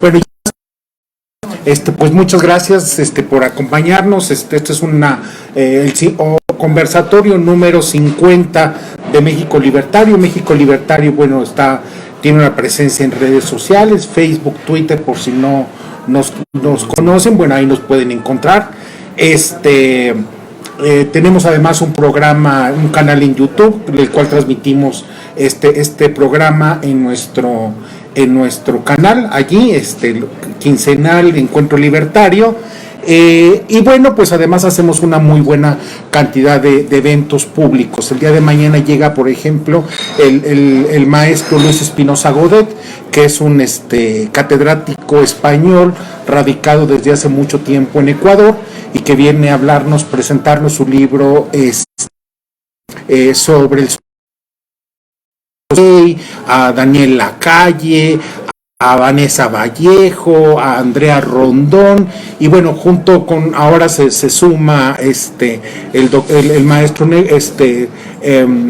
Bueno, pues muchas gracias por acompañarnos. Este es conversatorio número 50 de México Libertario. México Libertario, bueno, tiene una presencia en redes sociales, Facebook, Twitter, por si no nos conocen, bueno, ahí nos pueden encontrar. Tenemos además un programa, un canal en YouTube, del cual transmitimos este programa en nuestro canal, allí, quincenal Encuentro Libertario. Y bueno, pues además hacemos una muy buena cantidad de eventos públicos. El día de mañana llega, por ejemplo, el maestro Luis Espinosa Godet, que es un catedrático español radicado desde hace mucho tiempo en Ecuador y que viene a hablarnos, presentarnos su libro sobre el a Daniel Lacalle, a Vanessa Vallejo, a Andrea Rondón, y bueno, junto con, ahora se suma el maestro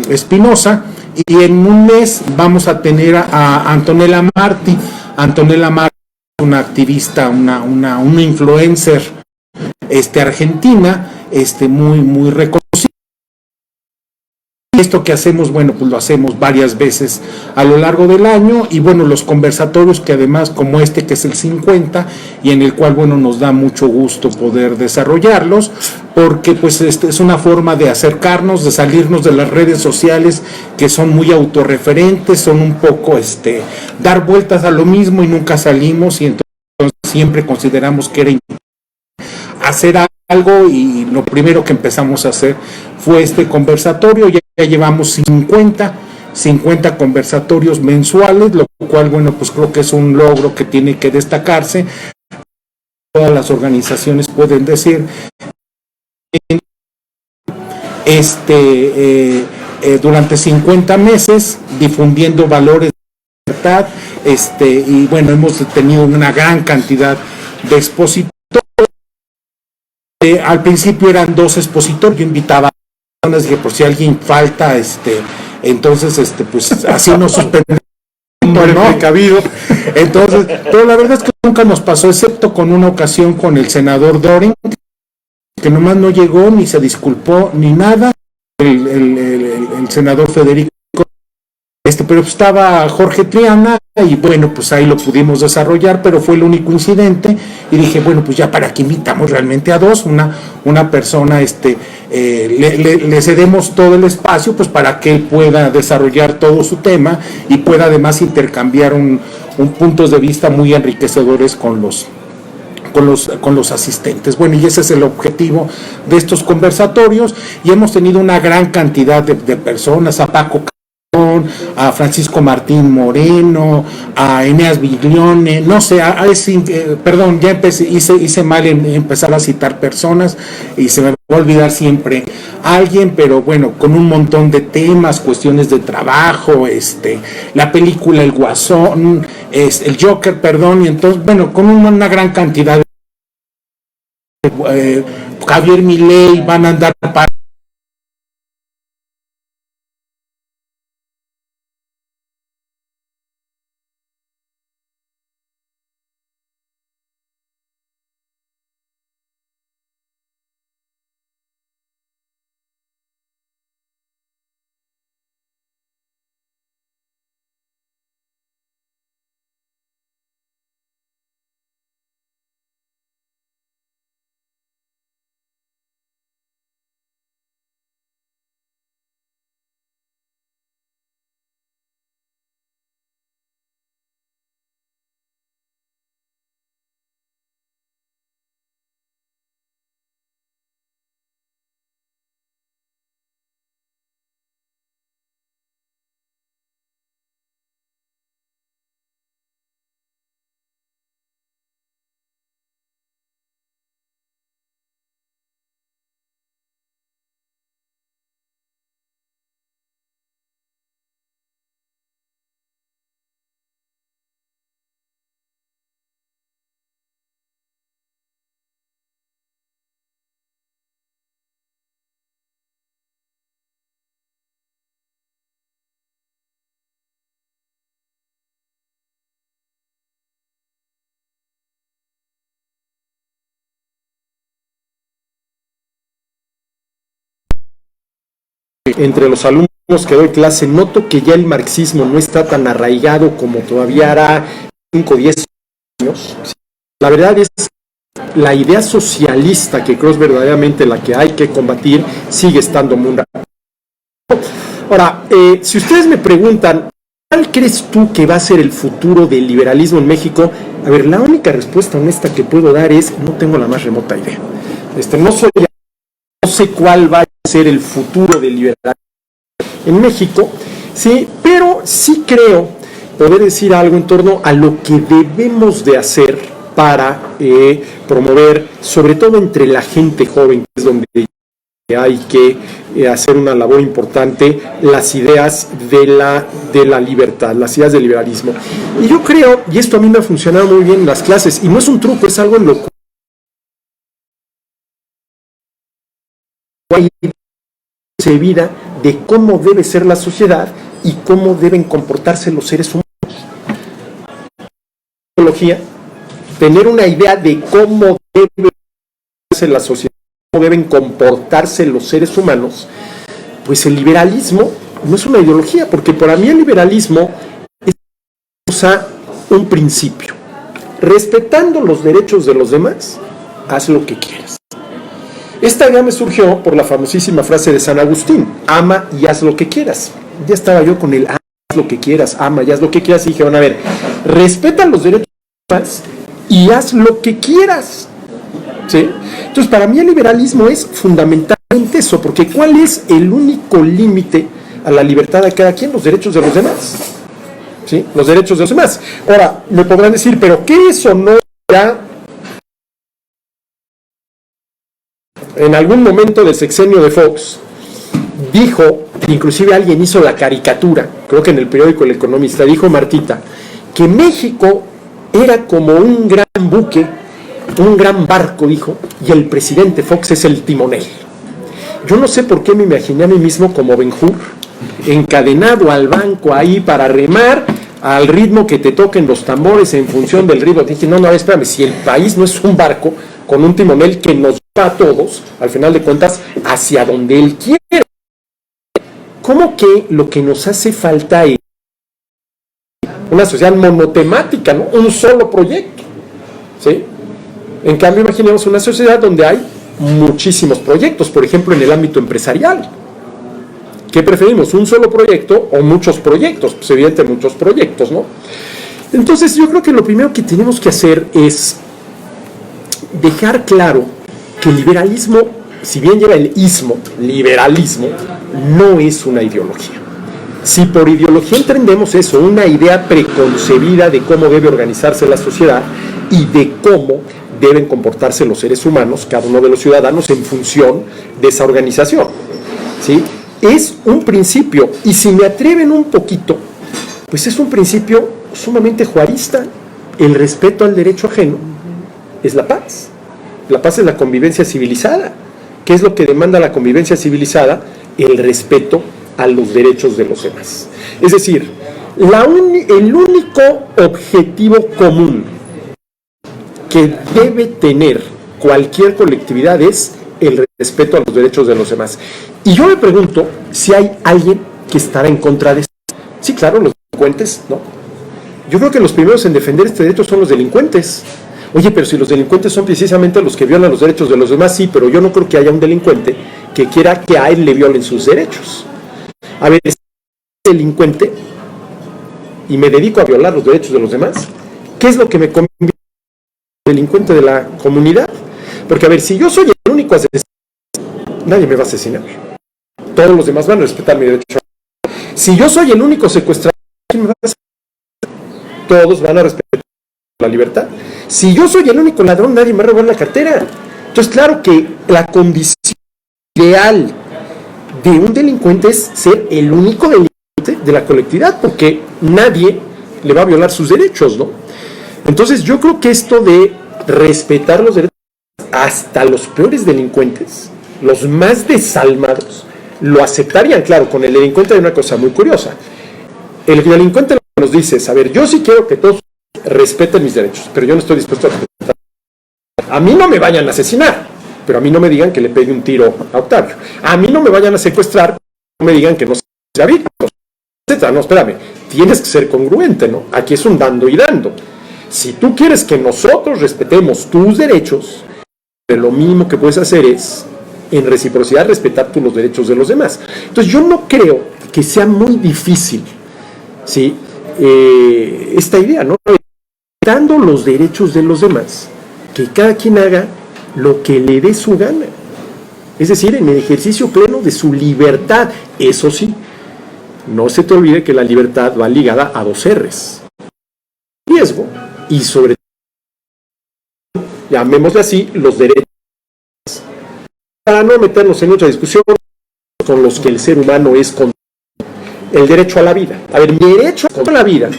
Espinosa, y en un mes vamos a tener a Antonella Marti. Antonella Marti, una activista, una influencer argentina, muy reconocida. Esto que hacemos, bueno, pues lo hacemos varias veces a lo largo del año, y bueno, los conversatorios que además, como que es el 50, y en el cual, bueno, nos da mucho gusto poder desarrollarlos, porque pues es una forma de acercarnos, de salirnos de las redes sociales que son muy autorreferentes, son un poco dar vueltas a lo mismo y nunca salimos, y entonces siempre consideramos que era hacer algo, y lo primero que empezamos a hacer fue este conversatorio. Ya llevamos 50 conversatorios mensuales, lo cual, bueno, pues creo que es un logro que tiene que destacarse. Todas las organizaciones pueden decir durante 50 meses difundiendo valores de libertad, y bueno, hemos tenido una gran cantidad de expositores. Al principio eran 2 expositores, yo invitaba a personas, dije, por si alguien falta, entonces, pues así nos suspendemos, ¿no? Precavido. Entonces, pero la verdad es que nunca nos pasó, excepto con una ocasión con el senador Doren, que nomás no llegó, ni se disculpó, ni nada, el senador Federico, pero estaba Jorge Triana, y bueno, pues ahí lo pudimos desarrollar, pero fue el único incidente, y dije, bueno, pues ya para qué invitamos realmente a 2, una persona, le cedemos todo el espacio, pues para que él pueda desarrollar todo su tema y pueda además intercambiar un puntos de vista muy enriquecedores con los asistentes. Bueno, y ese es el objetivo de estos conversatorios, y hemos tenido una gran cantidad de personas, a Paco, a Francisco Martín Moreno, a Eneas Biglione, no sé, perdón, ya hice mal en empezar a citar personas, y se me va a olvidar siempre alguien, pero bueno, con un montón de temas, cuestiones de trabajo, la película El Guasón, el Joker, perdón, y entonces, bueno, con una gran cantidad de Javier Milei van a andar para entre los alumnos que doy clase, noto que ya el marxismo no está tan arraigado como todavía hará 5 o 10 años. La verdad es la idea socialista, que creo es verdaderamente la que hay que combatir, sigue estando muy rápida. Ahora, si ustedes me preguntan, ¿cuál crees tú que va a ser el futuro del liberalismo en México? A ver, la única respuesta honesta que puedo dar es, no tengo la más remota idea. No sé cuál va a ser el futuro del liberalismo en México, sí, pero sí creo poder decir algo en torno a lo que debemos de hacer para promover, sobre todo entre la gente joven, que es donde hay que hacer una labor importante, las ideas de la libertad, las ideas del liberalismo. Y yo creo, y esto a mí me ha funcionado muy bien en las clases, y no es un truco, es algo en lo cual se vida de cómo debe ser la sociedad y cómo deben comportarse los seres humanos. Tener una idea de cómo debe ser la sociedad, cómo deben comportarse los seres humanos, pues el liberalismo no es una ideología, porque para mí el liberalismo es un principio. Respetando los derechos de los demás, haz lo que quieras. Esta idea me surgió por la famosísima frase de San Agustín: ama y haz lo que quieras. Ya estaba yo con el haz lo que quieras, ama y haz lo que quieras, y dije, bueno, a ver, respeta los derechos de los demás y haz lo que quieras. ¿Sí? Entonces, para mí el liberalismo es fundamentalmente eso, porque ¿cuál es el único límite a la libertad de cada quien? Los derechos de los demás. ¿Sí? Los derechos de los demás. Ahora, me podrán decir, ¿pero qué es o no ya? En algún momento del sexenio de Fox, dijo, inclusive alguien hizo la caricatura, creo que en el periódico El Economista, dijo Martita, que México era como un gran buque, un gran barco, dijo, y el presidente Fox es el timonel. Yo no sé por qué me imaginé a mí mismo como Ben-Hur, encadenado al banco ahí para remar al ritmo que te toquen los tambores en función del ritmo. Dije, no, espérame, si el país no es un barco con un timonel que nos va a todos, al final de cuentas, hacia donde él quiere. ¿Cómo que lo que nos hace falta es una sociedad monotemática, ¿no? Un solo proyecto, ¿sí? En cambio, imaginemos una sociedad donde hay muchísimos proyectos, por ejemplo, en el ámbito empresarial. ¿Qué preferimos? ¿Un solo proyecto o muchos proyectos? Pues evidentemente muchos proyectos, ¿no? Entonces yo creo que lo primero que tenemos que hacer es dejar claro que el liberalismo, si bien lleva el ismo, liberalismo, no es una ideología. Si por ideología entendemos eso, una idea preconcebida de cómo debe organizarse la sociedad y de cómo deben comportarse los seres humanos, cada uno de los ciudadanos, en función de esa organización, ¿sí? Es un principio, y si me atreven un poquito, pues es un principio sumamente juarista. El respeto al derecho ajeno es la paz. La paz es la convivencia civilizada. ¿Qué es lo que demanda la convivencia civilizada? El respeto a los derechos de los demás. Es decir, el único objetivo común que debe tener cualquier colectividad es el respeto a los derechos de los demás. Y yo me pregunto si hay alguien que estará en contra de esto. Sí, claro, los delincuentes, ¿no? Yo creo que los primeros en defender este derecho son los delincuentes. Oye, pero si los delincuentes son precisamente los que violan los derechos de los demás, sí, pero yo no creo que haya un delincuente que quiera que a él le violen sus derechos. A ver, si soy delincuente y me dedico a violar los derechos de los demás, ¿qué es lo que me convierte en delincuente de la comunidad? Porque, a ver, si yo soy el único asesino, nadie me va a asesinar. Todos los demás van a respetar mi derecho. Si yo soy el único secuestrador, ¿quién me va a asesinar? Todos van a respetar la libertad. Si yo soy el único ladrón, nadie me va a robar la cartera. Entonces, claro que la condición ideal de un delincuente es ser el único delincuente de la colectividad, porque nadie le va a violar sus derechos, ¿no? Entonces, yo creo que esto de respetar los derechos hasta los peores delincuentes, los más desalmados, lo aceptarían. Claro, con el delincuente hay una cosa muy curiosa. El delincuente nos dice, a ver, yo sí quiero que todos respeten mis derechos, pero yo no estoy dispuesto a respetar. A mí no me vayan a asesinar, pero a mí no me digan que le pegue un tiro a Octavio. A mí no me vayan a secuestrar, me digan que no sea víctima, etcétera. No, espérame, tienes que ser congruente, ¿no? Aquí es un dando y dando. Si tú quieres que nosotros respetemos tus derechos, lo mínimo que puedes hacer es, en reciprocidad, respetar tú los derechos de los demás. Entonces, yo no creo que sea muy difícil, ¿sí? Esta idea, ¿no? Dando los derechos de los demás, que cada quien haga lo que le dé su gana. Es decir, en el ejercicio pleno de su libertad. Eso sí, no se te olvide que la libertad va ligada a dos R's: riesgo y, sobre todo, llamémosle así, los derechos. Para no meternos en otra discusión con los que el ser humano es con el derecho a la vida. A ver, mi derecho a la vida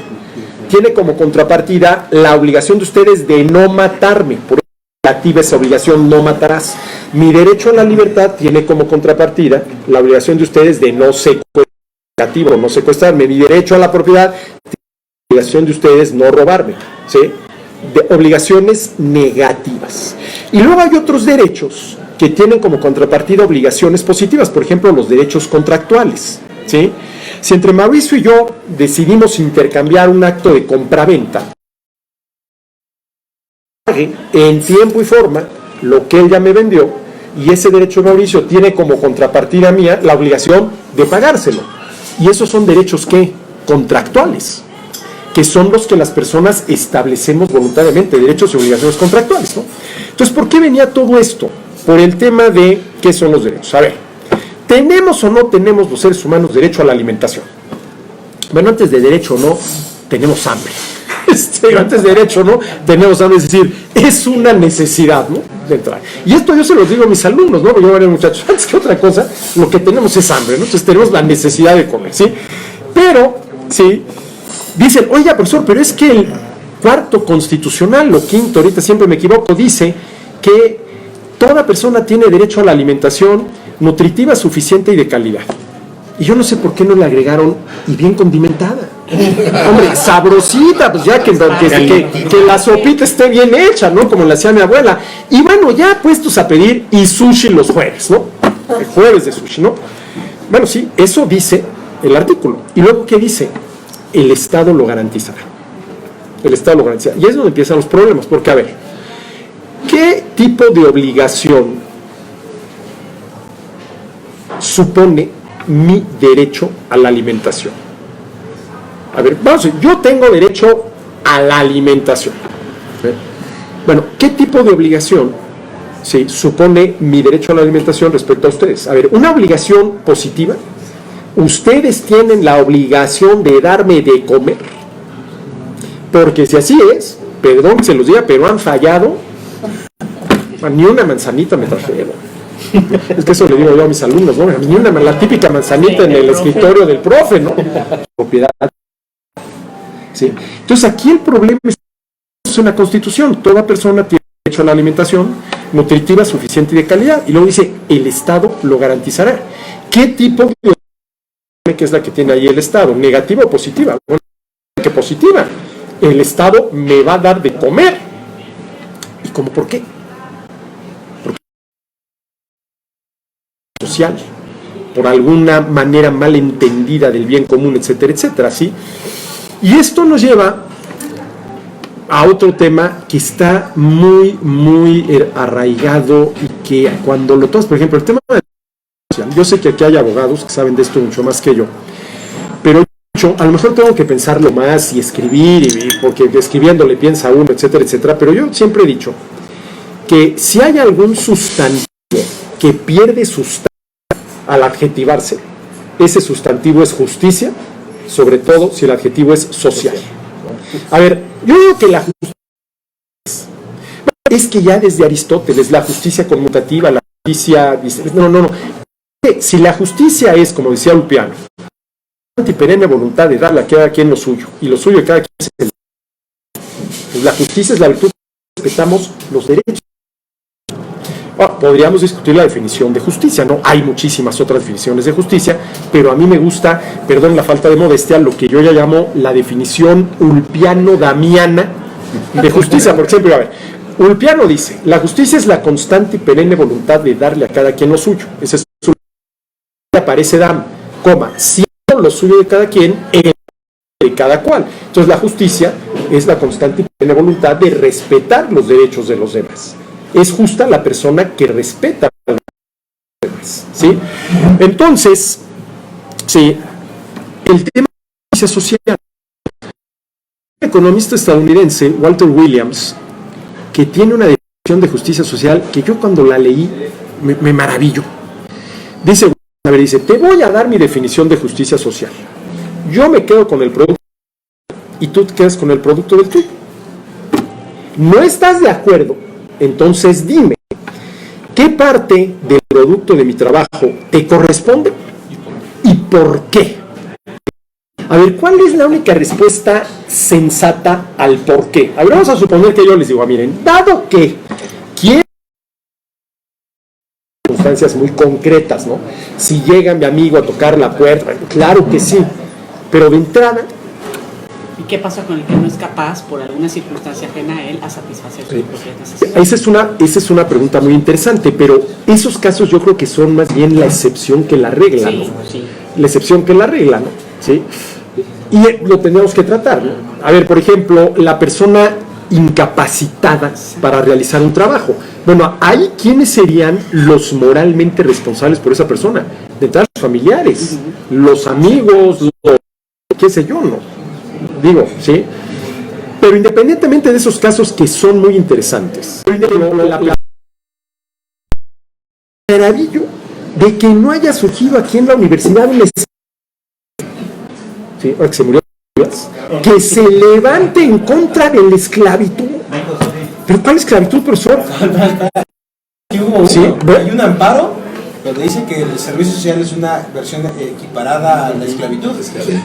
tiene como contrapartida la obligación de ustedes de no matarme. Por eso activa esa obligación, no matarás. Mi derecho a la libertad tiene como contrapartida la obligación de ustedes de no secuestrarme. Mi derecho a la propiedad tiene la obligación de ustedes no robarme, ¿sí? De obligaciones negativas. Y luego hay otros derechos que tienen como contrapartida obligaciones positivas, por ejemplo, los derechos contractuales, ¿sí? Si entre Mauricio y yo decidimos intercambiar un acto de compraventa, en tiempo y forma lo que él ya me vendió, y ese derecho de Mauricio tiene como contrapartida mía la obligación de pagárselo. Y esos son derechos ¿qué? Contractuales, que son los que las personas establecemos voluntariamente, derechos y obligaciones contractuales, ¿no? Entonces, ¿por qué venía todo esto? Por el tema de qué son los derechos. A ver, ¿tenemos o no tenemos los seres humanos derecho a la alimentación? Bueno, antes de derecho o no, tenemos hambre. Antes de derecho o no, tenemos hambre, es decir, es una necesidad, ¿no? De entrar. Y esto yo se lo digo a mis alumnos, ¿no? Porque yo, muchachos, antes que otra cosa, lo que tenemos es hambre, ¿no? Entonces tenemos la necesidad de comer, ¿sí? Pero, sí, dicen, oiga, profesor, pero es que el cuarto constitucional, lo quinto, ahorita siempre me equivoco, dice que toda persona tiene derecho a la alimentación nutritiva, suficiente y de calidad. Y yo no sé por qué no le agregaron y bien condimentada. Hombre, sabrosita, pues ya que la sopita esté bien hecha, ¿no? Como la hacía mi abuela. Y bueno, ya puestos a pedir y sushi los jueves, ¿no? El jueves de sushi, ¿no? Bueno, sí, eso dice el artículo. Y luego, ¿qué dice? El Estado lo garantizará. El Estado lo garantizará. Y es donde empiezan los problemas, porque a ver, ¿qué tipo de obligación supone mi derecho a la alimentación? A ver, vamos a ver, yo tengo derecho a la alimentación. Bueno, ¿qué tipo de obligación supone mi derecho a la alimentación respecto a ustedes? A ver, una obligación positiva. Ustedes tienen la obligación de darme de comer. Porque si así es, perdón que se los diga, pero han fallado. Ni una manzanita me trajeron. Es que eso le digo yo a mis alumnos, ¿no? Ni una, la típica manzanita en el escritorio del profe, ¿no? Propiedad. ¿Sí? Entonces aquí el problema es una constitución. Toda persona tiene derecho a la alimentación nutritiva, suficiente y de calidad. Y luego dice, el Estado lo garantizará. ¿Qué tipo de que es la que tiene ahí el Estado? ¿Negativa o positiva? Bueno, que positiva. El Estado me va a dar de comer. ¿Y cómo por qué? Social, por alguna manera mal entendida del bien común, etcétera, etcétera, ¿sí? Y esto nos lleva a otro tema que está muy, muy arraigado y que cuando lo tomas, por ejemplo, el tema de social, yo sé que aquí hay abogados que saben de esto mucho más que yo, pero yo a lo mejor tengo que pensarlo más y escribir, porque escribiendo le piensa uno, etcétera, etcétera, pero yo siempre he dicho que si hay algún sustantivo que pierde sustancia al adjetivarse, ese sustantivo es justicia, sobre todo si el adjetivo es social. A ver, yo digo que la justicia es que ya desde Aristóteles, la justicia conmutativa, la justicia... No. Si la justicia es, como decía Ulpiano, antiperenne voluntad de darle a cada quien lo suyo, y lo suyo de cada quien es el... Pues la justicia es la virtud que respetamos los derechos. Podríamos discutir la definición de justicia, ¿no? Hay muchísimas otras definiciones de justicia, pero a mí me gusta, perdón la falta de modestia, lo que yo ya llamo la definición ulpiano-damiana de justicia. Por ejemplo, a ver, Ulpiano dice, la justicia es la constante y perenne voluntad de darle a cada quien lo suyo. Ese es su... Aparece Dam, siendo lo suyo de cada quien, de cada cual. Entonces la justicia es la constante y plena voluntad de respetar los derechos de los demás. Es justa la persona que respeta a los demás, ¿sí? Entonces, sí, el tema de justicia social. El economista estadounidense Walter Williams, que tiene una definición de justicia social que yo cuando la leí me maravillo. Dice, te voy a dar mi definición de justicia social. Yo me quedo con el producto y tú te quedas con el producto del tuyo. ¿No estás de acuerdo? Entonces dime, ¿qué parte del producto de mi trabajo te corresponde y por qué? A ver, ¿cuál es la única respuesta sensata al por qué? A ver, vamos a suponer que yo les digo, miren, dado que quiero circunstancias muy concretas, ¿no? Si llega mi amigo a tocar la puerta, claro que sí, pero de entrada... ¿Y qué pasa con el que no es capaz, por alguna circunstancia ajena a él, a satisfacer sus propias necesidades? Esa es una pregunta muy interesante, pero esos casos yo creo que son más bien la excepción que la regla, ¿no? Sí. La excepción que la regla, ¿no? ¿Sí? Y lo tenemos que tratar, ¿no? A ver, por ejemplo, la persona incapacitada para realizar un trabajo. Bueno, ¿hay quiénes serían los moralmente responsables por esa persona? De entrada, los familiares, los amigos, qué sé yo, ¿no? Digo, ¿sí? Pero independientemente de esos casos que son muy interesantes, maravillo de que no haya surgido aquí en la universidad un ¿sí? Ahora que se murió, que se levante en contra de la esclavitud. ¿Pero cuál esclavitud, profesor? ¿Sí? Hay un amparo donde dice que el servicio social es una versión equiparada a la esclavitud.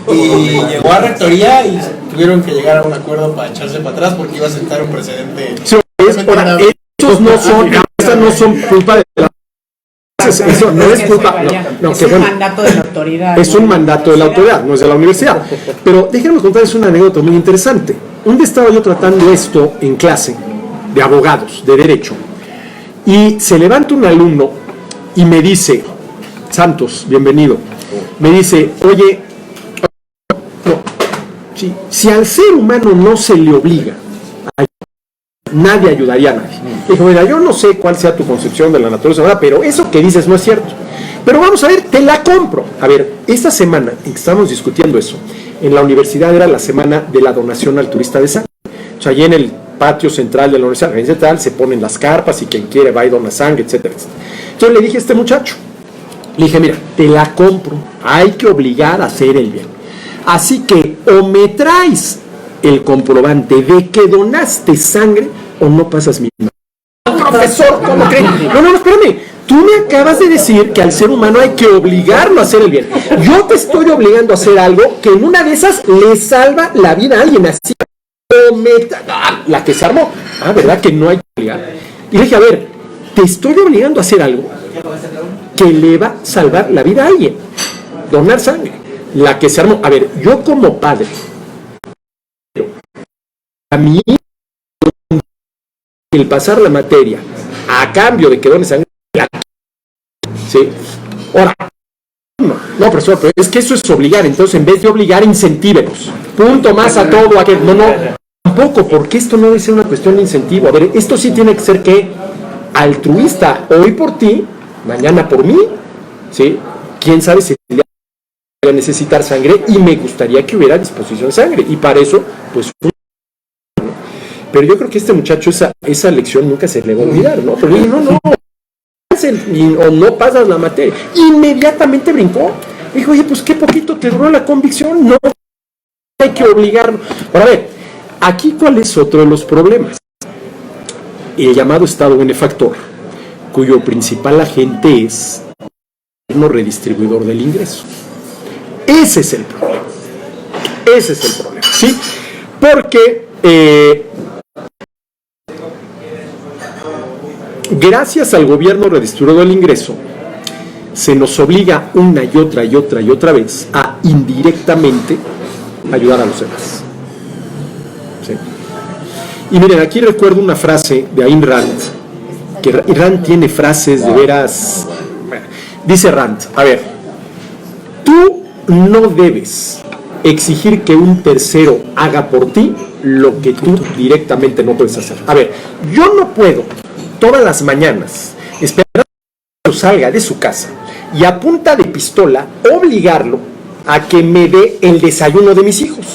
Y llegó a rectoría y tuvieron que llegar a un acuerdo para echarse para atrás porque iba a sentar un precedente. Sí, estos no son culpa de la... Eso no es culpa, es un mandato de la autoridad. Es un mandato de la autoridad, no es de la universidad. Pero déjenme contarles una anécdota muy interesante. Un día estaba yo tratando esto en clase de abogados, de derecho, y se levanta un alumno y me dice, Santos, bienvenido, me dice, oye, si al ser humano no se le obliga, nadie ayudaría a nadie. Dijo, mira, yo no sé cuál sea tu concepción de la naturaleza, pero eso que dices no es cierto. Pero vamos a ver, te la compro. A ver, esta semana en que estamos discutiendo eso, en la universidad era la semana de la donación altruista de sangre. O sea, allí en el patio central de la universidad se ponen las carpas y quien quiere va y dona sangre, etcétera, etcétera. Entonces le dije a este muchacho, le dije, mira, te la compro, hay que obligar a hacer el bien. Así que o me traes el comprobante de que donaste sangre o no pasas mi mano. Profesor, ¿cómo creen? No, espérame. Tú me acabas de decir que al ser humano hay que obligarlo a hacer el bien. Yo te estoy obligando a hacer algo que en una de esas le salva la vida a alguien. Así, la que se armó. ¿Verdad que no hay que obligar? Y le dije, a ver, te estoy obligando a hacer algo que le va a salvar la vida a alguien. Donar sangre. La que se armó. A ver, yo como padre, a mí el pasar la materia a cambio de que done sangre, ¿sí? Ahora, no, profesor, pero es que eso es obligar, entonces en vez de obligar, incentívenos. Punto más a todo aquel. No, tampoco, porque esto no debe ser una cuestión de incentivo. A ver, esto sí tiene que ser que altruista, hoy por ti, mañana por mí, ¿sí? Quién sabe si voy a necesitar sangre y me gustaría que hubiera disposición de sangre, y para eso, pues, pero yo creo que este muchacho esa lección nunca se le va a olvidar, ¿no? Pero no, o no pasas la materia. Inmediatamente brincó. Dijo, oye, pues qué poquito te duró la convicción, no hay que obligarlo. Ahora, a ver, aquí cuál es otro de los problemas. El llamado Estado benefactor, cuyo principal agente es el gobierno redistribuidor del ingreso. Ese es el problema. ¿Sí? Porque gracias al gobierno redistribuidor del ingreso, se nos obliga una y otra vez a indirectamente ayudar a los demás. ¿Sí? Y miren, aquí recuerdo una frase de Ayn Rand, que Rand tiene frases de veras. Dice Rand, a ver, Tú no debes exigir que un tercero haga por ti lo que tú directamente no puedes hacer. A ver, yo no puedo todas las mañanas esperar a que salga de su casa y a punta de pistola obligarlo a que me dé el desayuno de mis hijos.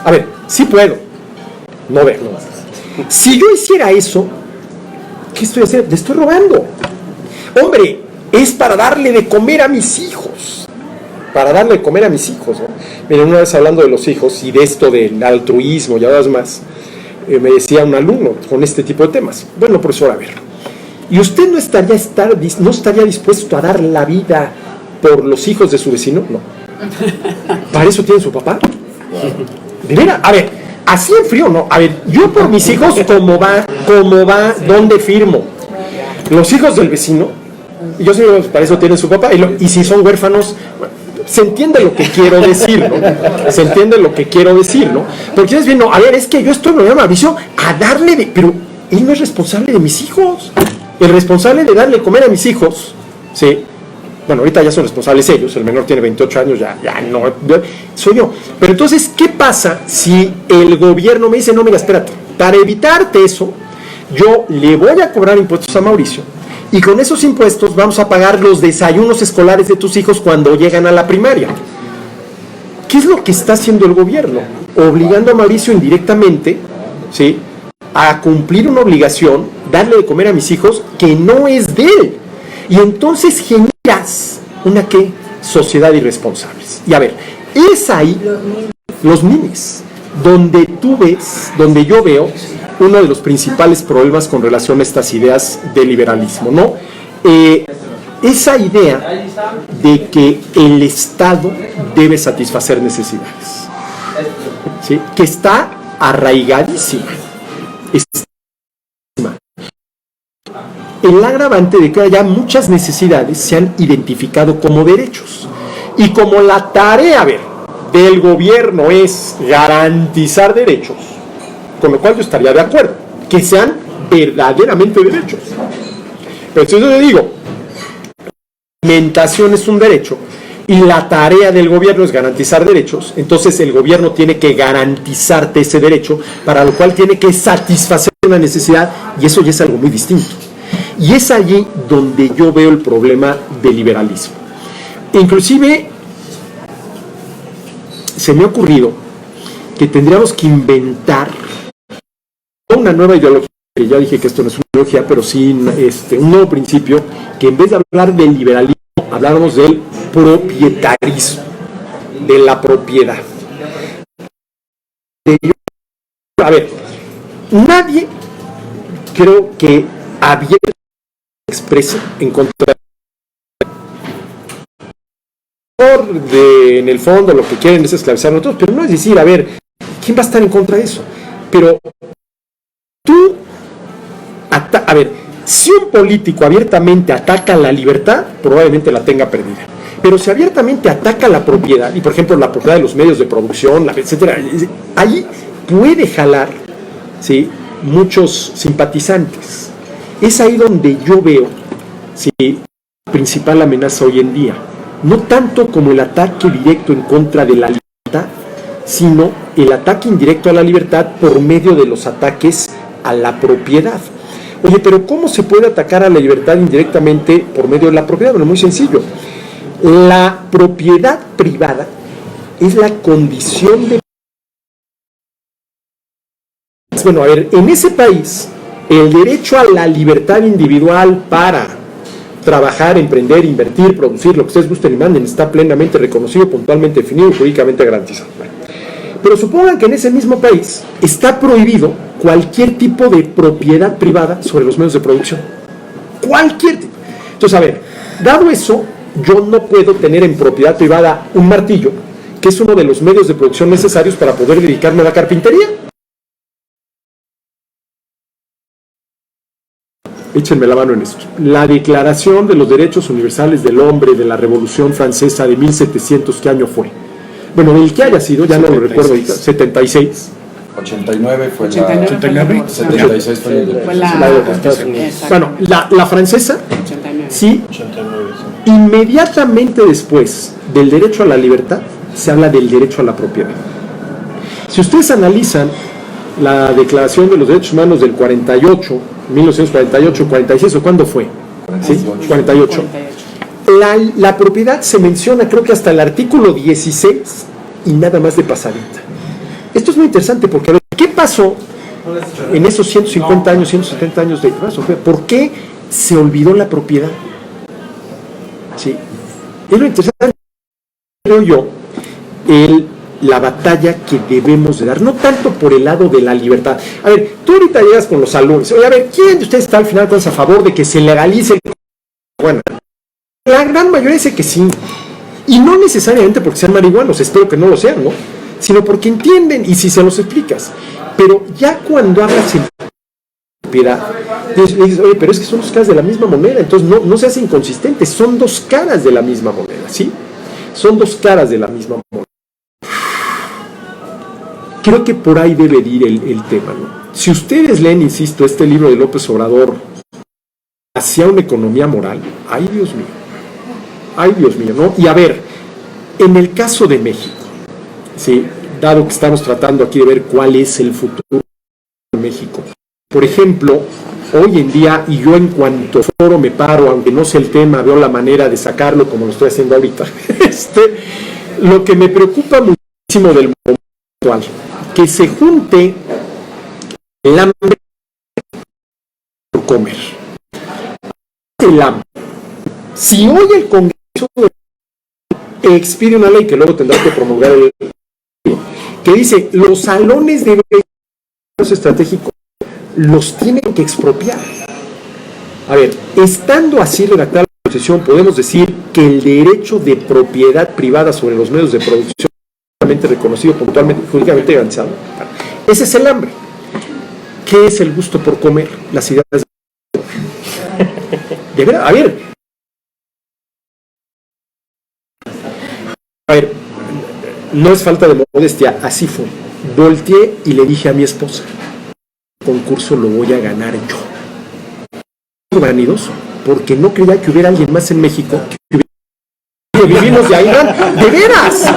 A ver, sí puedo. No veo. Si yo hiciera eso, ¿qué estoy haciendo? Le estoy robando. Hombre, es para darle de comer a mis hijos. Para darle de comer a mis hijos, ¿no? Miren, una vez hablando de los hijos y de esto del altruismo y ahora más, me decía un alumno con este tipo de temas. Bueno, profesor, a ver, ¿y usted no estaría dispuesto a dar la vida por los hijos de su vecino? No. ¿Para eso tiene su papá? De veras, a ver, así en frío, no. A ver, yo por mis hijos, ¿cómo va? ¿Dónde firmo? Los hijos del vecino, yo sé que para eso tienen su papá, y si son huérfanos, se entiende lo que quiero decir, ¿no? Se entiende lo que quiero decir, ¿no? Porque ustedes ven, no, a ver, es que yo estoy en una visión a darle de... Pero él no es responsable de mis hijos. El responsable de darle comer a mis hijos, ¿sí? Bueno, ahorita ya son responsables ellos, el menor tiene 28 años, ya no, soy yo. Pero entonces, ¿qué pasa si el gobierno me dice, no, mira, espérate, para evitarte eso, yo le voy a cobrar impuestos a Mauricio, y con esos impuestos vamos a pagar los desayunos escolares de tus hijos cuando llegan a la primaria? ¿Qué es lo que está haciendo el gobierno? Obligando a Mauricio indirectamente, ¿sí?, a cumplir una obligación, darle de comer a mis hijos, que no es de él. Y entonces generas una ¿qué? Sociedad irresponsables. Y a ver, es ahí los mimes, donde tú ves, donde yo veo uno de los principales problemas con relación a estas ideas de liberalismo, ¿no? Esa idea de que el Estado debe satisfacer necesidades, ¿sí?, que está arraigadísima. El agravante de que haya muchas necesidades se han identificado como derechos, y como la tarea, a ver, del gobierno es garantizar derechos, con lo cual yo estaría de acuerdo, que sean verdaderamente derechos. Pero entonces yo le digo, la alimentación es un derecho y la tarea del gobierno es garantizar derechos, entonces el gobierno tiene que garantizarte ese derecho, para lo cual tiene que satisfacer una necesidad, y eso ya es algo muy distinto. Y es allí donde yo veo el problema del liberalismo. Inclusive se me ha ocurrido que tendríamos que inventar una nueva ideología, que ya dije que esto no es una ideología, pero sí un nuevo principio, que en vez de hablar del liberalismo, habláramos del propietarismo, de la propiedad. A ver, nadie creo que abiertamente expresa en contra en el fondo lo que quieren es esclavizar a nosotros, pero no es decir, a ver, ¿quién va a estar en contra de eso? Pero tú, a ver, si un político abiertamente ataca la libertad, probablemente la tenga perdida. Pero si abiertamente ataca la propiedad, y por ejemplo la propiedad de los medios de producción, etcétera, ahí puede jalar, ¿sí?, muchos simpatizantes. Es ahí donde yo veo, ¿sí?, la principal amenaza hoy en día. No tanto como el ataque directo en contra de la libertad, sino el ataque indirecto a la libertad por medio de los ataques a la propiedad. Oye, pero ¿cómo se puede atacar a la libertad indirectamente por medio de la propiedad? Bueno, muy sencillo. La propiedad privada es la condición de... Bueno, a ver, en ese país, el derecho a la libertad individual para trabajar, emprender, invertir, producir, lo que ustedes gusten y manden, está plenamente reconocido, puntualmente definido y jurídicamente garantizado. Pero supongan que en ese mismo país está prohibido cualquier tipo de propiedad privada sobre los medios de producción. Cualquier tipo. Entonces, a ver, dado eso, yo no puedo tener en propiedad privada un martillo, que es uno de los medios de producción necesarios para poder dedicarme a la carpintería. Échenme la mano en esto. La Declaración de los Derechos Universales del Hombre de la Revolución Francesa de 1700, ¿qué año fue? Bueno, del que haya sido, ya 76. No lo recuerdo ahorita, 76. 89 fue 89. la... 76 fue la de Estados Unidos. Bueno, la francesa, 89. sí, 89, sí. inmediatamente después del derecho a la libertad, se habla del derecho a la propiedad. Si ustedes analizan la Declaración de los Derechos Humanos del 48, 1948, 46, ¿o cuándo fue? 48. ¿Sí? 48. La propiedad se menciona, creo que hasta el artículo 16, y nada más de pasadita. Esto es muy interesante porque, a ver, ¿qué pasó en esos 150 años, 170 años de paso? ¿Por qué se olvidó la propiedad? Sí. Es lo interesante, creo yo, la batalla que debemos de dar, no tanto por el lado de la libertad. A ver, tú ahorita llegas con los alumnos, oye, a ver, ¿quién de ustedes está al final a favor de que se legalice el... Bueno, la gran mayoría dice que sí, y no necesariamente porque sean marihuanos, espero que no lo sean, ¿no? Sino porque entienden y si se los explicas. Pero ya cuando hablas en propiedad, le dices, oye, pero es que son dos caras de la misma moneda, entonces no seas inconsistente, son dos caras de la misma moneda, ¿sí? Son dos caras de la misma moneda. Creo que por ahí debe ir el tema, ¿no? Si ustedes leen, insisto, este libro de López Obrador, Hacia una economía moral, ¡ay, Dios mío! ¿No? Y a ver, en el caso de México, ¿sí? Dado que estamos tratando aquí de ver cuál es el futuro de México. Por ejemplo, hoy en día, y yo en cuanto foro me paro, aunque no sé el tema, veo la manera de sacarlo como lo estoy haciendo ahorita, lo que me preocupa muchísimo del momento actual, que se junte el hambre por comer. El hambre. Si hoy el Congreso expide una ley que luego tendrá que promulgar que dice los salones de estratégicos los tienen que expropiar. A ver, estando así redactada la Constitución, podemos decir que el derecho de propiedad privada sobre los medios de producción reconocido puntualmente, jurídicamente garantizado. Ese es el hambre. ¿Qué es el gusto por comer? Las ideas de verdad, a ver, no es falta de modestia, así fue. Volteé y le dije a mi esposa, el concurso lo voy a ganar yo. Vanidoso, porque no creía que hubiera alguien más en México que vivimos de ahí, de veras,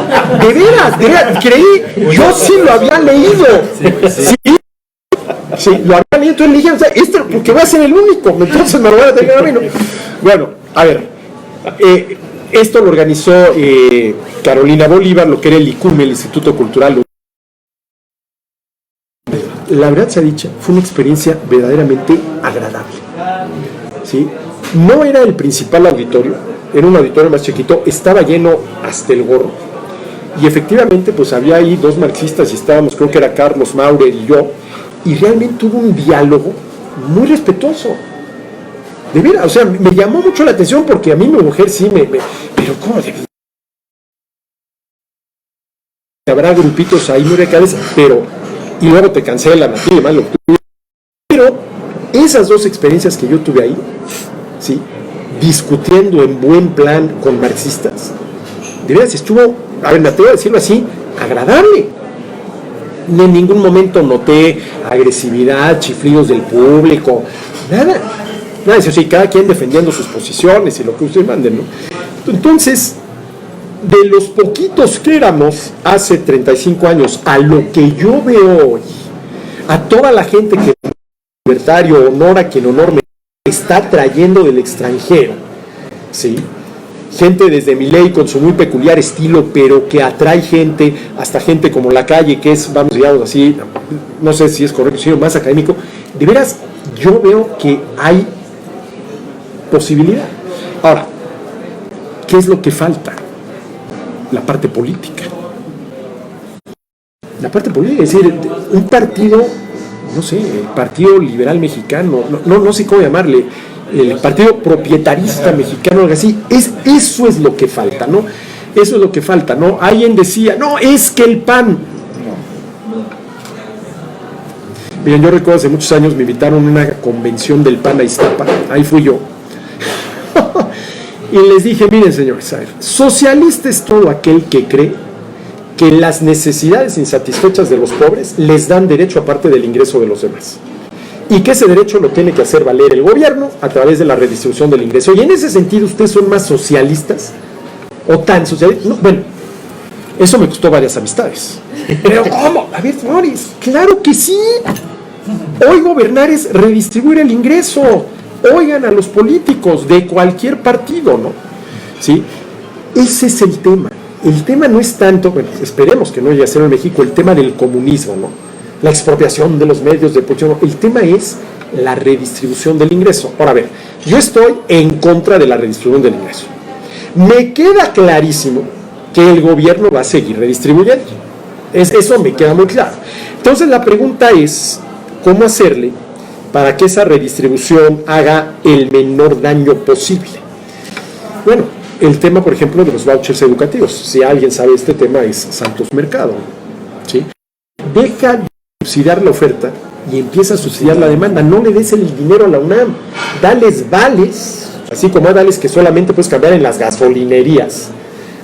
creí, yo sí lo había leído, sí, lo había leído, entonces le dije, o sea, esto, porque voy a ser el único, entonces me lo voy a tener a mí, ¿no? Bueno, a ver, esto lo organizó Carolina Bolívar, lo que era el ICUME, el Instituto Cultural. La verdad sea dicha, fue una experiencia verdaderamente agradable, ¿sí? No era el principal auditorio, era un auditorio más chiquito, estaba lleno hasta el gorro, y efectivamente pues había ahí dos marxistas y estábamos, creo que era Carlos Maurer y yo, y realmente hubo un diálogo muy respetuoso, de veras, o sea, me llamó mucho la atención porque a mí mi mujer sí pero ¿cómo de? Habrá grupitos ahí muy recales, pero, y luego te cancelan aquí, además lo tuve, pero esas dos experiencias que yo tuve ahí, ¿sí? Discutiendo en buen plan con marxistas, de veras estuvo, a ver, me atrevo a decirlo así, agradable. En ningún momento noté agresividad, chiflidos del público, nada, eso sí, cada quien defendiendo sus posiciones y lo que ustedes manden, ¿no? Entonces, de los poquitos que éramos hace 35 años a lo que yo veo hoy, a toda la gente que libertario honora quien honor me está trayendo del extranjero, ¿sí? Gente desde Milei con su muy peculiar estilo, pero que atrae gente, hasta gente como La Calle, que es, vamos, digamos así, no sé si es correcto, sino más académico. De veras, yo veo que hay posibilidad. Ahora, ¿qué es lo que falta? La parte política. La parte política, es decir, un partido, no sé, el Partido Liberal Mexicano, no sé cómo llamarle, el Partido Propietarista Mexicano, algo así, eso es lo que falta, ¿no? Eso es lo que falta, ¿no? Alguien decía, no, es que el PAN. Miren, yo recuerdo hace muchos años me invitaron a una convención del PAN a Iztapa, ahí fui yo. Y les dije, miren señores, a ver, socialista es todo aquel que cree que las necesidades insatisfechas de los pobres les dan derecho aparte del ingreso de los demás. Y que ese derecho lo tiene que hacer valer el gobierno a través de la redistribución del ingreso. Y en ese sentido, ¿ustedes son más socialistas o tan socialista. No, bueno, eso me costó varias amistades. Pero ¿cómo? A ver, señores, claro que sí. Hoy gobernar es redistribuir el ingreso. Oigan a los políticos de cualquier partido, ¿no? ¿Sí? Ese es el tema. El tema no es tanto, bueno, esperemos que no llegue a ser en México, el tema del comunismo, ¿no? La expropiación de los medios de producción. El tema es la redistribución del ingreso. Ahora, a ver, yo estoy en contra de la redistribución del ingreso. Me queda clarísimo que el gobierno va a seguir redistribuyendo. Eso me queda muy claro. Entonces la pregunta es, ¿cómo hacerle para que esa redistribución haga el menor daño posible? Bueno, el tema, por ejemplo, de los vouchers educativos. Si alguien sabe este tema, es Santos Mercado, ¿sí? Deja de subsidiar la oferta y empieza a subsidiar la demanda. No le des el dinero a la UNAM. Dales vales, así como hay vales que solamente puedes cambiar en las gasolinerías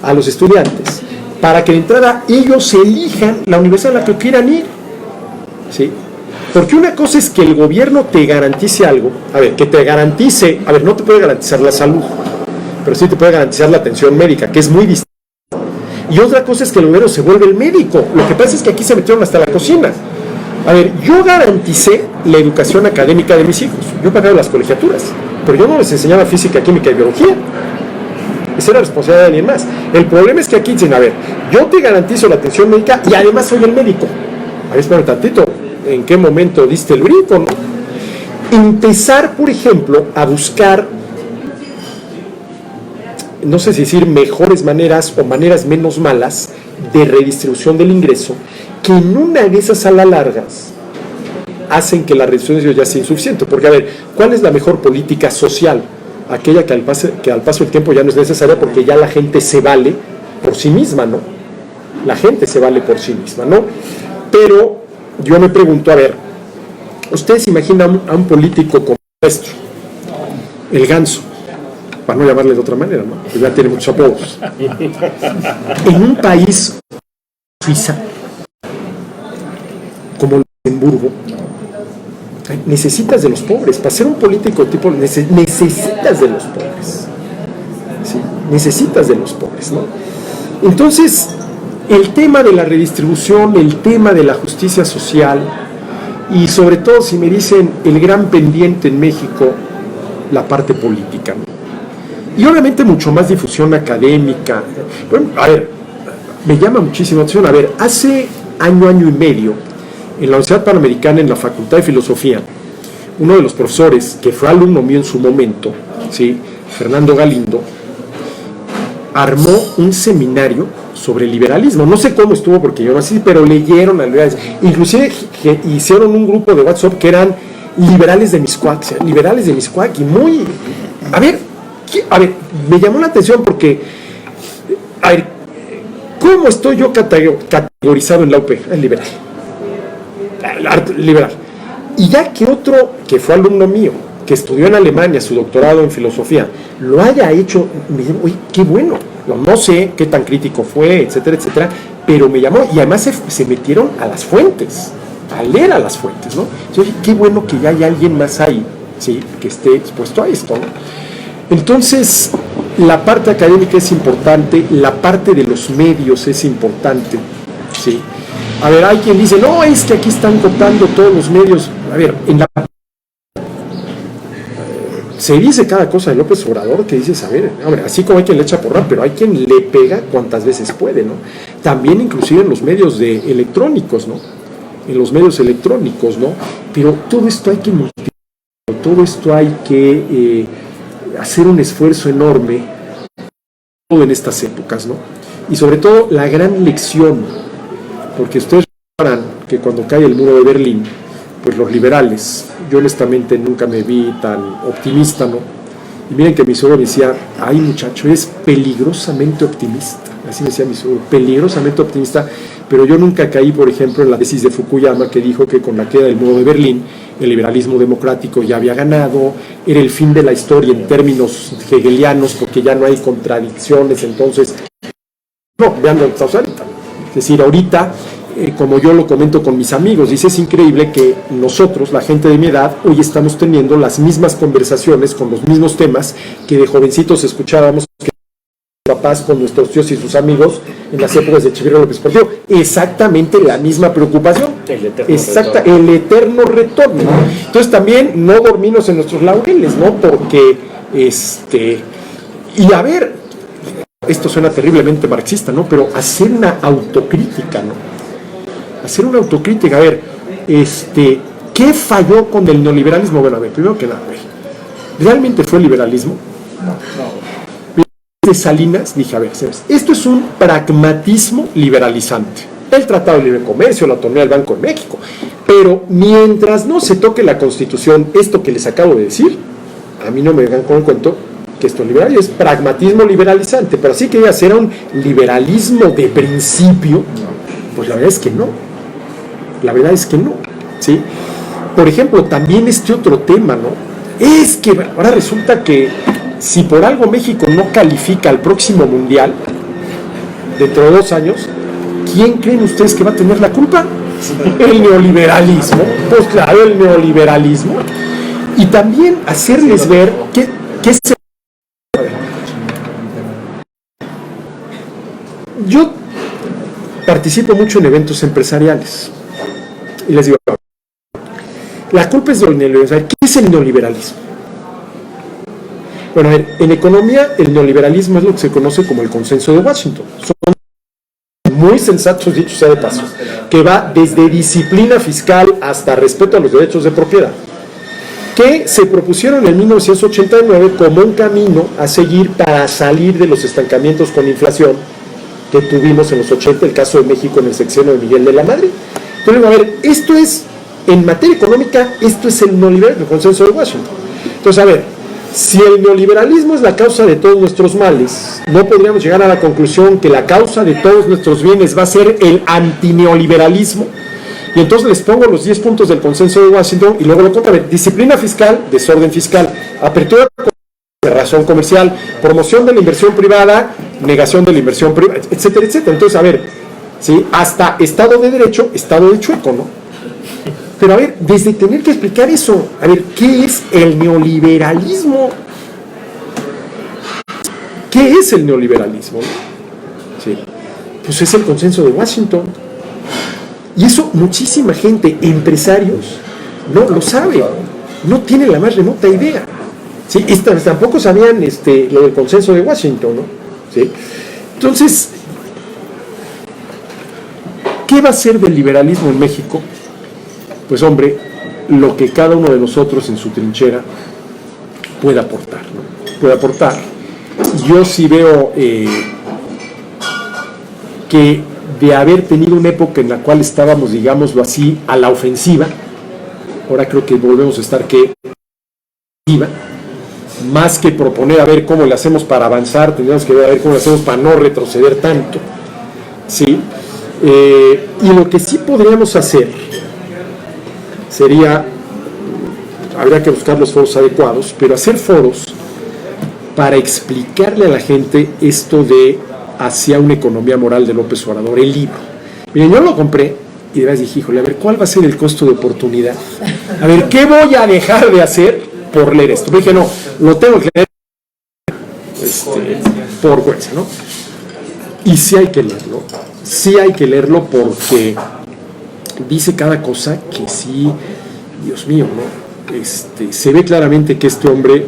a los estudiantes, para que de entrada ellos elijan la universidad a la que quieran ir, ¿sí? Porque una cosa es que el gobierno te garantice algo, a ver, que te garantice, a ver, no te puede garantizar la salud, pero sí te puede garantizar la atención médica, que es muy distinta. Y otra cosa es que el gobierno se vuelve el médico. Lo que pasa es que aquí se metieron hasta la cocina. A ver, yo garanticé la educación académica de mis hijos, yo pagaba las colegiaturas, pero yo no les enseñaba física, química y biología. Esa era la responsabilidad de alguien más. El problema es que aquí dicen, a ver, yo te garantizo la atención médica y además soy el médico. A ver, espera un tantito, ¿en qué momento diste el brinco, no? Empezar, por ejemplo, a buscar, no sé si decir mejores maneras o maneras menos malas de redistribución del ingreso, que en una de esas a la largas hacen que la redistribución ya sea insuficiente. Porque, a ver, ¿cuál es la mejor política social? Aquella que al paso del tiempo ya no es necesaria porque ya la gente se vale por sí misma, ¿no? La gente se vale por sí misma, ¿no? Pero yo me pregunto, a ver, ¿ustedes imaginan a un político como nuestro, el Ganso, para no llamarle de otra manera, ¿no? Porque ya tiene muchos apodos, en un país Suiza, como Luxemburgo? Necesitas de los pobres. Para ser un político tipo necesitas de los pobres, ¿sí? Necesitas de los pobres, ¿no? Entonces, el tema de la redistribución, el tema de la justicia social, y sobre todo, si me dicen el gran pendiente en México, la parte política, ¿no? Y obviamente mucho más difusión académica. Bueno, a ver, me llama muchísimo la atención. A ver, hace año y medio, en la Universidad Panamericana, en la Facultad de Filosofía, uno de los profesores, que fue alumno mío en su momento, ¿sí?, Fernando Galindo, armó un seminario sobre liberalismo. No sé cómo estuvo porque yo no sé, pero leyeron a liberales. Inclusive hicieron un grupo de WhatsApp que eran liberales de Miscuac, y muy... A ver, me llamó la atención porque... A ver, ¿cómo estoy yo categorizado en la UP? Es liberal. Y ya que otro que fue alumno mío, que estudió en Alemania su doctorado en filosofía, lo haya hecho, me dijo, uy, qué bueno, no sé qué tan crítico fue, etcétera, etcétera, pero me llamó, y además se metieron a las fuentes, a leer a las fuentes, ¿no? Entonces, qué bueno que ya hay alguien más ahí, ¿sí?, que esté expuesto a esto, ¿no? Entonces, la parte académica es importante, la parte de los medios es importante, ¿sí? A ver, hay quien dice, no, es que aquí están cooptando todos los medios. A ver, se dice cada cosa de López Obrador que dices, a ver, hombre, así como hay quien le echa porra, pero hay quien le pega cuantas veces puede, ¿no? También inclusive en los medios electrónicos, ¿no? En los medios electrónicos, ¿no? Pero todo esto hay que multiplicar, todo esto hay que hacer un esfuerzo enorme, todo en estas épocas, ¿no? Y sobre todo la gran lección, porque ustedes sabrán que cuando cae el muro de Berlín, pues los liberales, yo honestamente nunca me vi tan optimista, ¿no? Y miren que mi suegro me decía, ay muchacho, eres peligrosamente optimista, así me decía mi suegro, peligrosamente optimista, pero yo nunca caí, por ejemplo, en la tesis de Fukuyama, que dijo que con la queda del muro de Berlín, el liberalismo democrático ya había ganado, era el fin de la historia en términos hegelianos, porque ya no hay contradicciones, entonces, no, vean lo que estamos ahorita. Es decir, ahorita, como yo lo comento con mis amigos, dice, es increíble que nosotros, la gente de mi edad, hoy estamos teniendo las mismas conversaciones con los mismos temas que de jovencitos escuchábamos, que papás con nuestros tíos y sus amigos en las épocas de Echeverría López Portillo. Exactamente la misma preocupación. El eterno retorno. Entonces también no dormirnos en nuestros laureles, ¿no? Porque, y a ver, esto suena terriblemente marxista, ¿no? Pero hacer una autocrítica, ¿no? Hacer una autocrítica, a ver, ¿qué falló con el neoliberalismo? Bueno, a ver, primero que nada, ¿realmente fue liberalismo? No. De Salinas, dije, a ver, esto es un pragmatismo liberalizante. El Tratado de Libre Comercio, la autonomía del Banco de México. Pero mientras no se toque la Constitución, esto que les acabo de decir, a mí no me vengan con el cuento que esto es liberal, es pragmatismo liberalizante. Pero así que ya será un liberalismo de principio, pues la verdad es que no. La verdad es que no, ¿sí? Por ejemplo, también otro tema, ¿no? Es que ahora resulta que si por algo México no califica al próximo mundial, dentro de 2 años, ¿quién creen ustedes que va a tener la culpa? El neoliberalismo. Pues claro, el neoliberalismo. Y también hacerles ver que yo participo mucho en eventos empresariales y les digo, la culpa es del neoliberalismo. ¿Qué es el neoliberalismo? Bueno, a ver, en economía el neoliberalismo es lo que se conoce como el consenso de Washington. Son muy sensatos, dicho sea de paso, que va desde disciplina fiscal hasta respeto a los derechos de propiedad, que se propusieron en 1989 como un camino a seguir para salir de los estancamientos con inflación que tuvimos en los 80, el caso de México en el sexenio de Miguel de la Madrid. Entonces, a ver, esto es, en materia económica, esto es el neoliberalismo, el consenso de Washington. Entonces, a ver, si el neoliberalismo es la causa de todos nuestros males, no podríamos llegar a la conclusión que la causa de todos nuestros bienes va a ser el antineoliberalismo. Y entonces les pongo los 10 puntos del consenso de Washington y luego lo pongo. A ver, disciplina fiscal, desorden fiscal, apertura de razón comercial, promoción de la inversión privada, negación de la inversión privada, etcétera, etcétera. Entonces, a ver, ¿sí? Hasta Estado de Derecho, Estado de Chueco, ¿no? Pero a ver, desde tener que explicar eso, a ver, ¿qué es el neoliberalismo? ¿Qué es el neoliberalismo? Sí. Pues es el consenso de Washington. Y eso muchísima gente, empresarios, no lo sabe, no tienen la más remota idea. ¿Sí? Tampoco sabían lo del consenso de Washington, ¿no? ¿Sí? Entonces, ¿qué va a ser del liberalismo en México? Pues hombre, lo que cada uno de nosotros en su trinchera puede aportar, ¿no? Puede aportar. Yo sí veo que de haber tenido una época en la cual estábamos, digámoslo así, a la ofensiva, ahora creo que volvemos a estar más que proponer a ver cómo le hacemos para avanzar, tendríamos que ver a ver cómo le hacemos para no retroceder tanto, ¿sí? Y lo que sí podríamos hacer sería, habría que buscar los foros adecuados, pero hacer foros para explicarle a la gente esto de Hacia una economía moral de López Obrador, el libro. Miren, yo lo compré y de verdad dije, híjole, a ver, ¿cuál va a ser el costo de oportunidad? A ver, ¿qué voy a dejar de hacer por leer esto? Me dije, no, lo tengo que leer por fuerza, ¿no? Y sí hay que leerlo porque dice cada cosa que sí, Dios mío, ¿no? Se ve claramente que este hombre,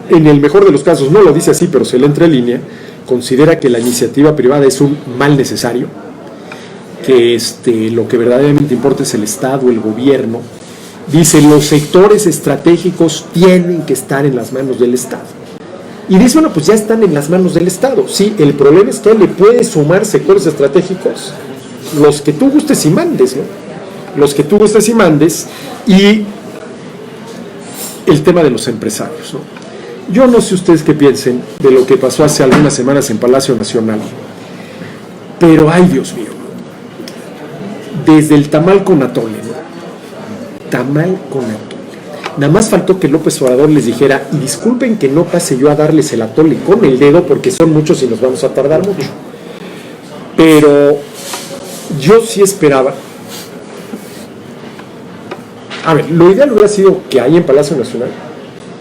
en el mejor de los casos, no lo dice así, pero se le entra en línea, considera que la iniciativa privada es un mal necesario, que lo que verdaderamente importa es el Estado, el gobierno. Dice, los sectores estratégicos tienen que estar en las manos del Estado. Y dice, bueno, pues ya están en las manos del Estado. Sí, el problema es que le puede sumar sectores estratégicos, los que tú gustes y mandes, ¿no? Los que tú gustes y mandes, y el tema de los empresarios, ¿no? Yo no sé ustedes qué piensen de lo que pasó hace algunas semanas en Palacio Nacional, pero ay, Dios mío, desde el tamal con atole, ¿no? Tamal con atole. Nada más faltó que López Obrador les dijera, y disculpen que no pase yo a darles el atole con el dedo, porque son muchos y nos vamos a tardar mucho. Pero yo sí esperaba. A ver, lo ideal hubiera sido que ahí en Palacio Nacional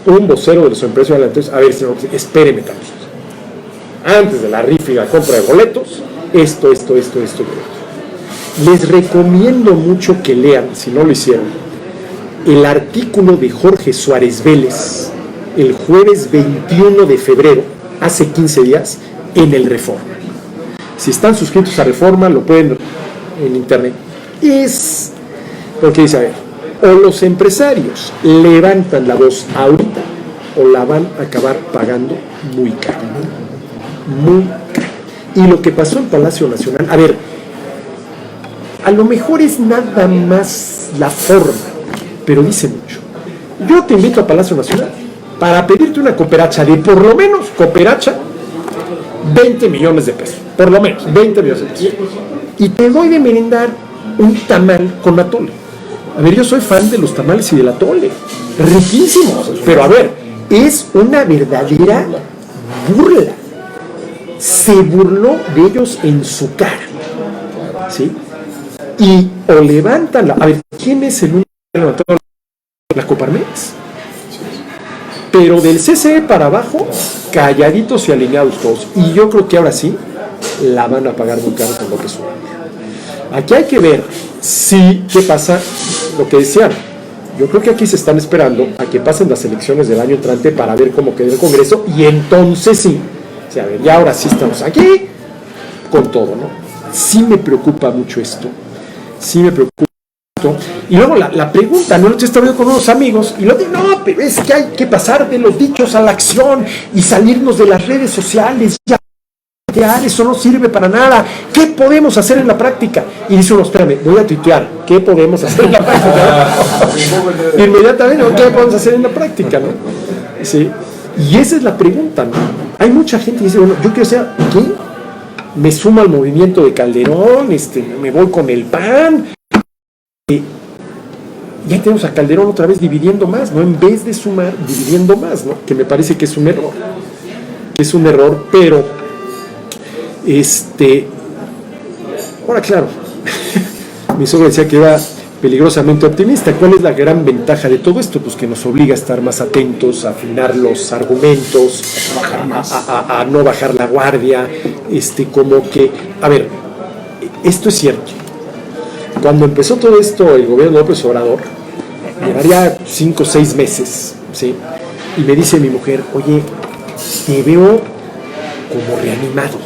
un vocero de los empresarios, a ver, señor, espéreme tantito. antes de la rifa y la compra de boletos, esto y otro. Les recomiendo mucho que lean, si no lo hicieron, el artículo de Jorge Suárez Vélez, el jueves 21 de febrero, hace 15 días, en el Reforma. Si están suscritos a Reforma, lo pueden en internet. Es lo que dice, a ver, o los empresarios levantan la voz ahorita, o la van a acabar pagando muy caro. Muy caro. Y lo que pasó en Palacio Nacional, a ver, a lo mejor es nada más la forma, pero dice mucho. Yo te invito a Palacio Nacional para pedirte una cooperacha de por lo menos, 20 millones de pesos, por lo menos, 20 millones de pesos. Y te doy de merendar un tamal con atole. A ver, yo soy fan de los tamales y del atole, riquísimos, pero a ver, es una verdadera burla. Se burló de ellos en su cara, ¿sí? Y o levantan la... A ver, ¿quién es el único que levantó la Coparmex? Pero del CCE para abajo, calladitos y alineados todos. Y yo creo que ahora sí la van a pagar muy caro con lo que sube. Aquí hay que ver si, ¿qué pasa? Lo que decían. Yo creo que aquí se están esperando a que pasen las elecciones del año entrante para ver cómo queda el Congreso y entonces sí. O sea, a ver, ya ahora sí estamos aquí con todo, ¿no? Sí me preocupa mucho esto. Sí me preocupa. Y luego la pregunta, ¿no? Yo estaba con unos amigos y lo digo, no, pero es que hay que pasar de los dichos a la acción y salirnos de las redes sociales. Ya, eso no sirve para nada. ¿Qué podemos hacer en la práctica? Y dice uno, espérame, voy a tuitear. ¿Qué podemos hacer en la práctica? Inmediatamente, ¿no? ¿Qué podemos hacer en la práctica? ¿No? Sí. Y esa es la pregunta, ¿no? Hay mucha gente que dice, bueno, yo quiero ser, ¿qué? Me sumo al movimiento de Calderón, me voy con el PAN. Ya tenemos a Calderón otra vez dividiendo más, ¿no? En vez de sumar, dividiendo más, ¿no? Que me parece que es un error. Es un error, pero ahora claro, mi suegro decía que era peligrosamente optimista. ¿Cuál es la gran ventaja de todo esto? Pues que nos obliga a estar más atentos, a afinar los argumentos, a no bajar la guardia, como que, a ver, esto es cierto. Cuando empezó todo esto, el gobierno de López Obrador, llevaría 5 o 6 meses, ¿sí? Y me dice mi mujer, oye, te veo como reanimado.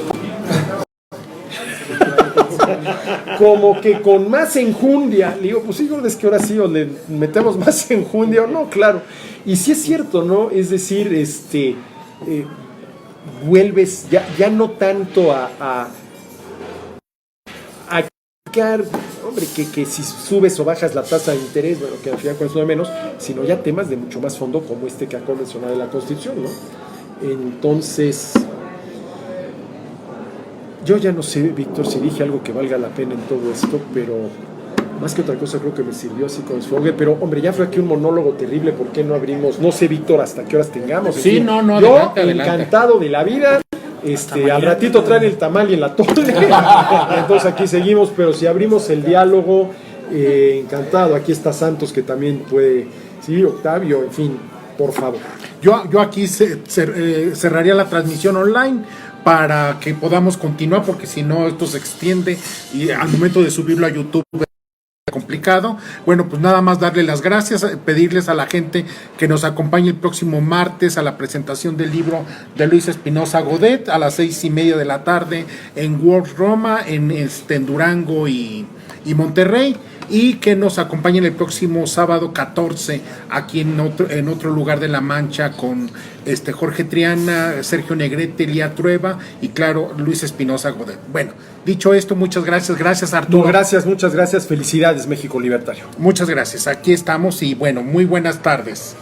Como que con más enjundia. Le digo, pues sí, es que ahora sí, o le metemos más enjundia o no, claro. Y sí es cierto, ¿no? Es decir, vuelves ya no tanto a hombre, que si subes o bajas la tasa de interés, bueno, que al final con eso de menos, sino ya temas de mucho más fondo como que acabo de mencionar de la Constitución, ¿no? Entonces, yo ya no sé, Víctor, si dije algo que valga la pena en todo esto, pero más que otra cosa creo que me sirvió así con desfogue, pero hombre, ya fue aquí un monólogo terrible, ¿por qué no abrimos? No sé, Víctor, hasta qué horas tengamos. Sí, no, yo adelante. Encantado de la vida. Al ratito traen el tamal y en la tole. Entonces aquí seguimos, pero si abrimos el diálogo, encantado. Aquí está Santos, que también puede, sí, Octavio, en fin, por favor. Yo aquí cerraría la transmisión online para que podamos continuar, porque si no esto se extiende y al momento de subirlo a YouTube complicado. Bueno, pues nada más darle las gracias, pedirles a la gente que nos acompañe el próximo martes a la presentación del libro de Luis Espinosa Godet a las 6:30 de la tarde en World Roma, en Durango y Monterrey, y que nos acompañen el próximo sábado 14 aquí en otro lugar de La Mancha con Jorge Triana, Sergio Negrete, Lía Trueba y claro, Luis Espinosa Godet. Bueno, dicho esto, muchas gracias Arturo. No, gracias, muchas gracias, felicidades México Libertario. Muchas gracias, aquí estamos y bueno, muy buenas tardes.